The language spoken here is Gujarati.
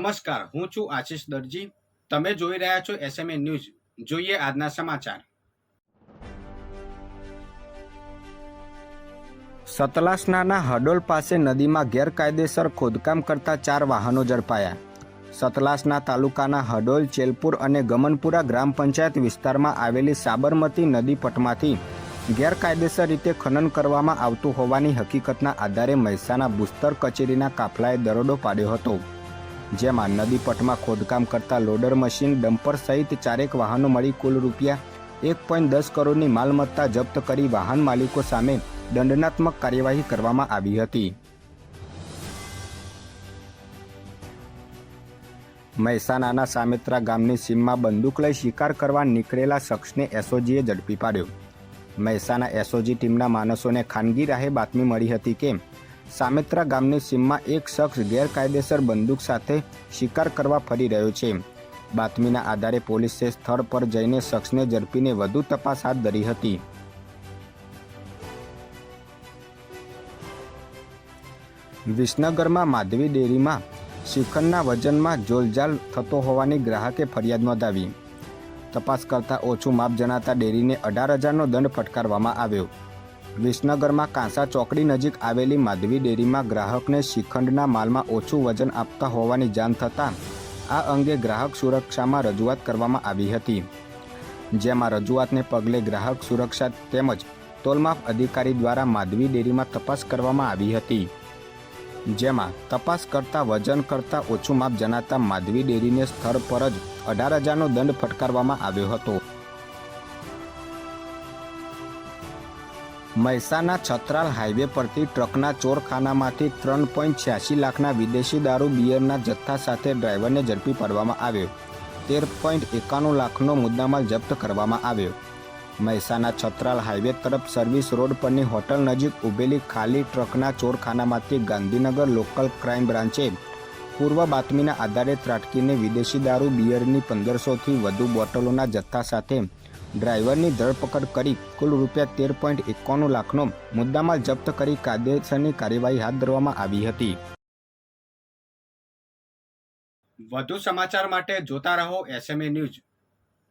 નમસ્કાર, હું છું આશિષ દરજી. તમે જોઈ રહ્યા છો એસએમએ ન્યૂઝ. જોઈએ આજના સમાચાર. સતલાસનાના હડોલ પાસે નદીમાં ગેરકાયદેસર ખોદકામ કરતા 4 વાહનો ઝડપાયા. સતલાસના તાલુકાના હડોલ, ચેલપુર અને ગમનપુરા ગ્રામ પંચાયત વિસ્તારમાં આવેલી સાબરમતી નદી પટમાંથી ગેરકાયદેસર રીતે ખનન કરવામાં આવતું હોવાની હકીકતના આધારે મહેસાણા ભૂસ્તર કચેરીના કાફલાએ દરોડો પાડ્યો હતો. જેમાં નદી પટમાં ખોદકામ કરતા લોડર મશીન, ડમ્પર સહિત 4 વાહનો મળી કુલ રૂપિયા 1.10 કરોડની માલમત્તા જપ્ત કરી વાહન માલિકો સામે દંડનાત્મક કાર્યવાહી કરવામાં આવી હતી. મહેસાણાના સામેત્રા ગામની સીમમાં બંદૂક લઈ શિકાર કરવા નીકળેલા શખ્સને એસઓજીએ ઝડપી પાડ્યો. મહેસાણા એસઓજી ટીમના માણસોને ખાનગી રાહે બાતમી મળી હતી કે સામેત્રા ગામની સીમમાં એક શખ્સ ગેરકાયદેસર બંદૂક સાથે શિકાર કરવા ફરી રહ્યો છે. બાતમીના આધારે પોલીસે સ્થળ પર જઈને શખ્સને ઝડપીને વધુ તપાસ હાથ ધરી હતી. વિસનગરમાં માધવી ડેરીમાં શ્રીખંડના વજનમાં જોલજાલ થતો હોવાની ગ્રાહકે ફરિયાદ નોંધાવી. તપાસ કરતાં ઓછું માપ જણાતા ડેરીને 18,000નો દંડ ફટકારવામાં આવ્યો. વિસનગરમાં કાંસા ચોકડી નજીક આવેલી માધવી ડેરીમાં ગ્રાહકને શ્રીખંડના માલમાં ઓછું વજન આપતા હોવાની જાણ થતાં આ અંગે ગ્રાહક સુરક્ષામાં રજૂઆત કરવામાં આવી હતી. જેમાં રજૂઆતને પગલે ગ્રાહક સુરક્ષા તેમજ તોલમાપ અધિકારી દ્વારા માધવી ડેરીમાં તપાસ કરવામાં આવી હતી. જેમાં તપાસ કરતાં વજન કરતાં ઓછું માપ જણાતા માધવી ડેરીને સ્થળ પર જ 18,000નો દંડ ફટકારવામાં આવ્યો હતો. મહેસાણા છત્રાલ હાઈવે પરથી ટ્રકના ચોરખાનામાંથી 3.86 લાખના વિદેશી દારૂ બિયરના જથ્થા સાથે ડ્રાઈવરને ઝડપી પાડવામાં આવ્યો. 13.91 લાખનો મુદ્દામાલ જપ્ત કરવામાં આવ્યો. મહેસાણા છત્રાલ હાઈવે તરફ સર્વિસ રોડ પરની હોટલ નજીક ઊભેલી ખાલી ટ્રકના ચોરખાનામાંથી ગાંધીનગર લોકલ ક્રાઇમ બ્રાન્ચે પૂર્વ બાતમીના આધારે ત્રાટકીને વિદેશી દારૂ બિયરની 1500થી વધુ બોટલોના જથ્થા સાથે ડ્રાઈવરની ધરપકડ કરી કુલ રૂપિયા 13.91 લાખનો મુદ્દામાલ જપ્ત કરી કાયદેસરની કાર્યવાહી હાથ ધરવામાં આવી હતી. વધુ સમાચાર માટે જોતા રહો એસએમએ ન્યૂઝ.